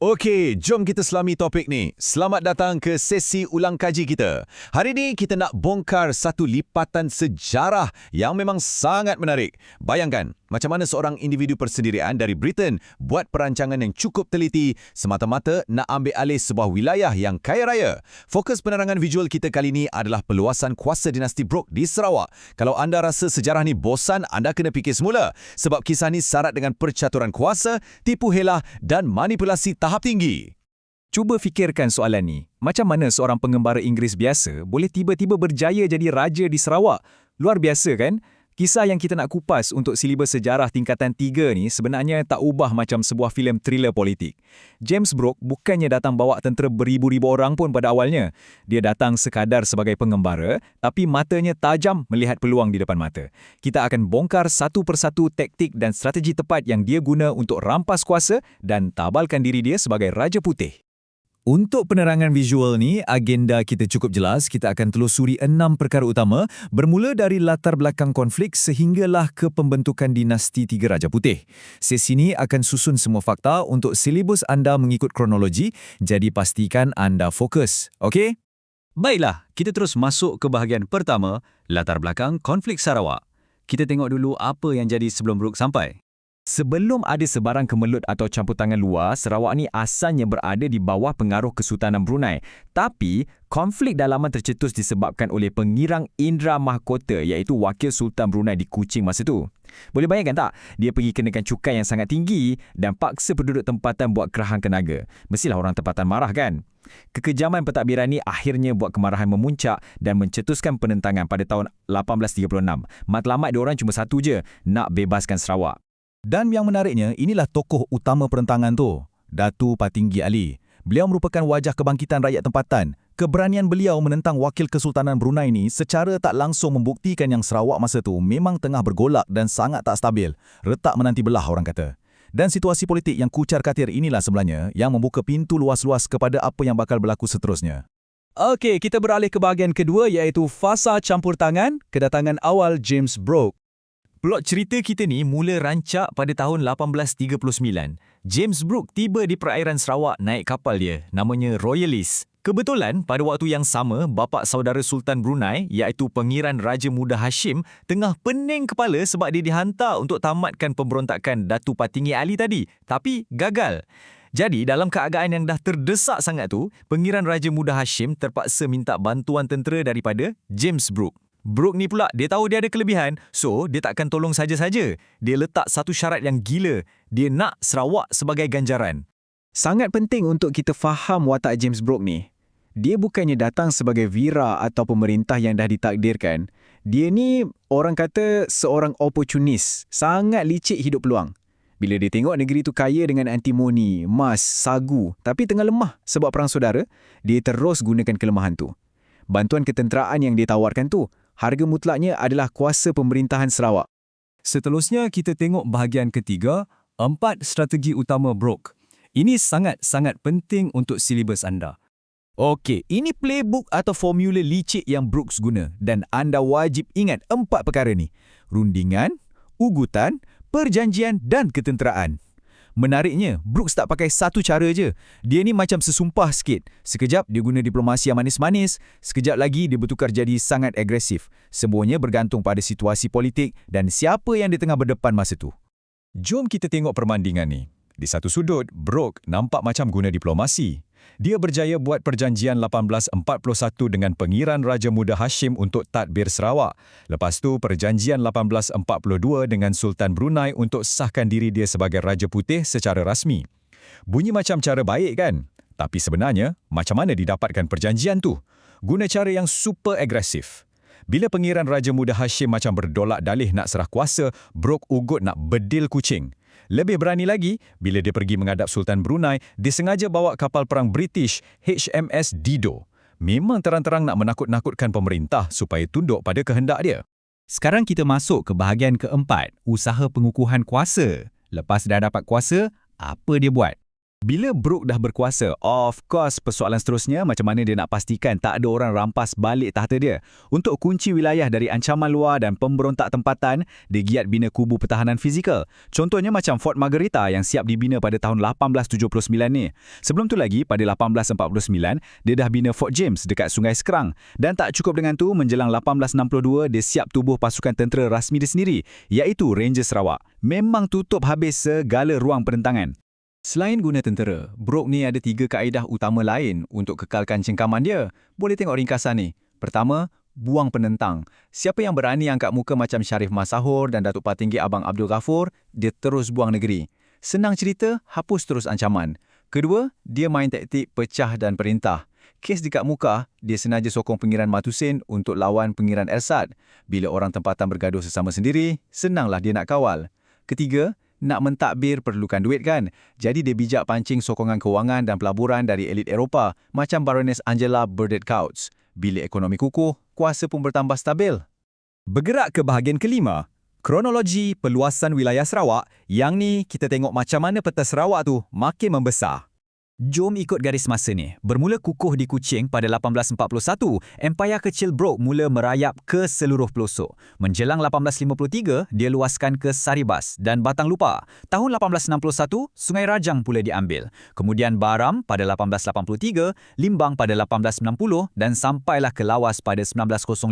Okey, jom kita selami topik ni. Selamat datang ke sesi ulang kaji kita. Hari ini kita nak bongkar satu lipatan sejarah yang memang sangat menarik. Bayangkan, macam mana seorang individu persendirian dari Britain buat perancangan yang cukup teliti semata-mata nak ambil alih sebuah wilayah yang kaya raya. Fokus penerangan visual kita kali ini adalah peluasan kuasa dinasti Brooke di Sarawak. Kalau anda rasa sejarah ni bosan, anda kena fikir semula. Sebab kisah ni syarat dengan percaturan kuasa, tipu helah dan manipulasi tahap tinggi. Cuba fikirkan soalan ni. Macam mana seorang pengembara Inggeris biasa boleh tiba-tiba berjaya jadi raja di Sarawak? Luar biasa kan? Kisah yang kita nak kupas untuk silibus sejarah tingkatan 3 ni sebenarnya tak ubah macam sebuah filem thriller politik. James Brooke bukannya datang bawa tentera beribu-ribu orang pun pada awalnya. Dia datang sekadar sebagai pengembara, tapi matanya tajam melihat peluang di depan mata. Kita akan bongkar satu persatu taktik dan strategi tepat yang dia guna untuk rampas kuasa dan tabalkan diri dia sebagai Raja Putih. Untuk penerangan visual ni, agenda kita cukup jelas. Kita akan telusuri 6 perkara utama, bermula dari latar belakang konflik sehinggalah ke pembentukan dinasti Tiga Raja Putih. Sesi ni akan susun semua fakta untuk silibus anda mengikut kronologi, jadi pastikan anda fokus. Okey? Baiklah, kita terus masuk ke bahagian pertama, latar belakang konflik Sarawak. Kita tengok dulu apa yang jadi sebelum Brooke sampai. Sebelum ada sebarang kemelut atau campur tangan luar, Sarawak ni asalnya berada di bawah pengaruh Kesultanan Brunei. Tapi, konflik dalaman tercetus disebabkan oleh pengirang Indra Mahkota iaitu Wakil Sultan Brunei di Kuching masa tu. Boleh bayangkan tak? Dia pergi kenakan cukai yang sangat tinggi dan paksa penduduk tempatan buat kerahan tenaga. Mestilah orang tempatan marah kan? Kekejaman pentadbiran ni akhirnya buat kemarahan memuncak dan mencetuskan penentangan pada tahun 1836. Matlamat diorang cuma satu je, nak bebaskan Sarawak. Dan yang menariknya, inilah tokoh utama perentangan tu, Datu Patinggi Ali. Beliau merupakan wajah kebangkitan rakyat tempatan. Keberanian beliau menentang wakil Kesultanan Brunei ni secara tak langsung membuktikan yang Sarawak masa tu memang tengah bergolak dan sangat tak stabil. Retak menanti belah orang kata. Dan situasi politik yang kucar-katir inilah sebenarnya yang membuka pintu luas-luas kepada apa yang bakal berlaku seterusnya. Okey, kita beralih ke bahagian kedua iaitu fasa campur tangan, kedatangan awal James Brooke. Plot cerita kita ni mula rancak pada tahun 1839. James Brooke tiba di perairan Sarawak naik kapal dia, namanya Royalist. Kebetulan, pada waktu yang sama, bapa saudara Sultan Brunei, iaitu Pengiran Raja Muda Hashim, tengah pening kepala sebab dia dihantar untuk tamatkan pemberontakan Datu Patinggi Ali tadi. Tapi, gagal. Jadi, dalam keadaan yang dah terdesak sangat tu, Pengiran Raja Muda Hashim terpaksa minta bantuan tentera daripada James Brooke. Brooke ni pula, dia tahu dia ada kelebihan, so dia takkan tolong saja-saja. Dia letak satu syarat yang gila. Dia nak Sarawak sebagai ganjaran. Sangat penting untuk kita faham watak James Brooke ni. Dia bukannya datang sebagai vira atau pemerintah yang dah ditakdirkan. Dia ni, orang kata, seorang oportunis. Sangat licik hidup peluang. Bila dia tengok negeri tu kaya dengan antimoni, emas, sagu, tapi tengah lemah sebab perang saudara, dia terus gunakan kelemahan tu. Bantuan ketenteraan yang dia tawarkan tu, harga mutlaknya adalah kuasa pemerintahan Sarawak. Seterusnya kita tengok bahagian ketiga, 4 strategi utama Brooke. Ini sangat-sangat penting untuk silibus anda. Okey, ini playbook atau formula licik yang Brooke guna dan anda wajib ingat 4 perkara ni. Rundingan, ugutan, perjanjian dan ketenteraan. Menariknya, Brooke tak pakai satu cara je. Dia ni macam sesumpah sikit. Sekejap dia guna diplomasi yang manis-manis, sekejap lagi dia bertukar jadi sangat agresif. Semuanya bergantung pada situasi politik dan siapa yang di tengah berdepan masa tu. Jom kita tengok perbandingan ni. Di satu sudut, Brooke nampak macam guna diplomasi. Dia berjaya buat perjanjian 1841 dengan Pengiran Raja Muda Hashim untuk tadbir Sarawak. Lepas tu perjanjian 1842 dengan Sultan Brunei untuk sahkan diri dia sebagai Raja Putih secara rasmi. Bunyi macam cara baik kan? Tapi sebenarnya, macam mana didapatkan perjanjian tu? Guna cara yang super agresif. Bila Pengiran Raja Muda Hashim macam berdolak dalih nak serah kuasa, Brooke ugut nak bedil kucing. Lebih berani lagi, bila dia pergi menghadap Sultan Brunei, dia sengaja bawa kapal perang British HMS Dido. Memang terang-terang nak menakut-nakutkan pemerintah supaya tunduk pada kehendak dia. Sekarang kita masuk ke bahagian keempat, usaha pengukuhan kuasa. Lepas dah dapat kuasa, apa dia buat? Bila Brooke dah berkuasa, of course persoalan seterusnya macam mana dia nak pastikan tak ada orang rampas balik tahta dia. Untuk kunci wilayah dari ancaman luar dan pemberontak tempatan, dia giat bina kubu pertahanan fizikal. Contohnya macam Fort Margherita yang siap dibina pada tahun 1879 ni. Sebelum tu lagi, pada 1849, dia dah bina Fort James dekat Sungai Sekerang. Dan tak cukup dengan tu, menjelang 1862, dia siap tubuh pasukan tentera rasmi dia sendiri, iaitu Rangers Sarawak. Memang tutup habis segala ruang perentangan. Selain guna tentera, Brooke ni ada 3 kaedah utama lain untuk kekalkan cengkaman dia. Boleh tengok ringkasan ni. Pertama, buang penentang. Siapa yang berani angkat muka macam Sharif Masahur dan Datuk Patinggi Abang Abdul Ghafur, dia terus buang negeri. Senang cerita, hapus terus ancaman. Kedua, dia main taktik pecah dan perintah. Kes dekat muka, dia senaja sokong pengiran Matusin untuk lawan pengiran Ersad. Bila orang tempatan bergaduh sesama sendiri, senanglah dia nak kawal. Ketiga, nak mentadbir perlukan duit kan? Jadi dia bijak pancing sokongan kewangan dan pelaburan dari elit Eropah macam Baroness Angela Burdett Coutts. Bila ekonomi kukuh, kuasa pun bertambah stabil. Bergerak ke bahagian kelima, kronologi peluasan wilayah Sarawak. Yang ni kita tengok macam mana peta Sarawak tu makin membesar. Jom ikut garis masa ni. Bermula kukuh di Kuching pada 1841, Empayar kecil Brooke mula merayap ke seluruh pelosok. Menjelang 1853, dia luaskan ke Saribas dan Batang Lupa. Tahun 1861, Sungai Rajang pula diambil. Kemudian Baram pada 1883, Limbang pada 1890 dan sampailah ke Lawas pada 1905.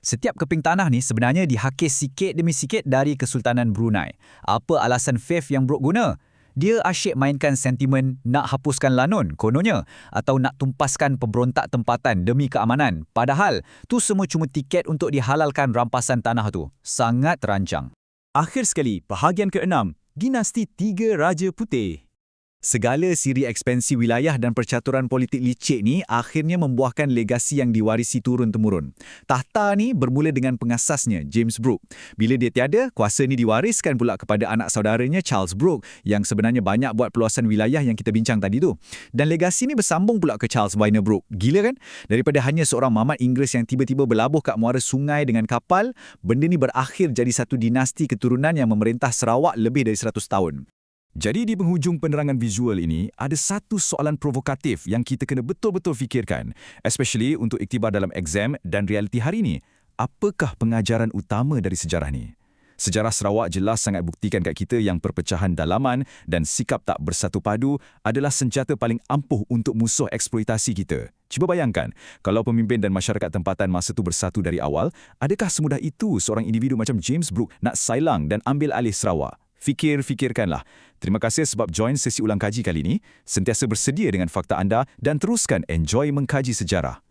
Setiap keping tanah ni sebenarnya dihakis sikit demi sikit dari Kesultanan Brunei. Apa alasan Faith yang Brooke guna? Dia asyik mainkan sentimen nak hapuskan Lanun, kononnya, atau nak tumpaskan pemberontak tempatan demi keamanan. Padahal, tu semua cuma tiket untuk dihalalkan rampasan tanah tu. Sangat terancang. Akhir sekali, bahagian ke-6, dinasti Tiga Raja Putih. Segala siri ekspansi wilayah dan percaturan politik licik ni akhirnya membuahkan legasi yang diwarisi turun-temurun. Tahta ni bermula dengan pengasasnya, James Brooke. Bila dia tiada, kuasa ni diwariskan pula kepada anak saudaranya Charles Brooke yang sebenarnya banyak buat peluasan wilayah yang kita bincang tadi tu. Dan legasi ni bersambung pula ke Charles Vyner Brooke. Gila kan? Daripada hanya seorang mamat Inggeris yang tiba-tiba berlabuh kat muara sungai dengan kapal, benda ni berakhir jadi satu dinasti keturunan yang memerintah Sarawak lebih dari 100 tahun. Jadi di penghujung penerangan visual ini, ada satu soalan provokatif yang kita kena betul-betul fikirkan, especially untuk iktibar dalam exam dan realiti hari ini. Apakah pengajaran utama dari sejarah ni? Sejarah Sarawak jelas sangat buktikan kat kita yang perpecahan dalaman dan sikap tak bersatu padu adalah senjata paling ampuh untuk musuh eksploitasi kita. Cuba bayangkan, kalau pemimpin dan masyarakat tempatan masa tu bersatu dari awal, adakah semudah itu seorang individu macam James Brooke nak sailang dan ambil alih Sarawak? Fikirkanlah. Terima kasih sebab join sesi ulang kaji kali ini. Sentiasa bersedia dengan fakta anda dan teruskan enjoy mengkaji sejarah.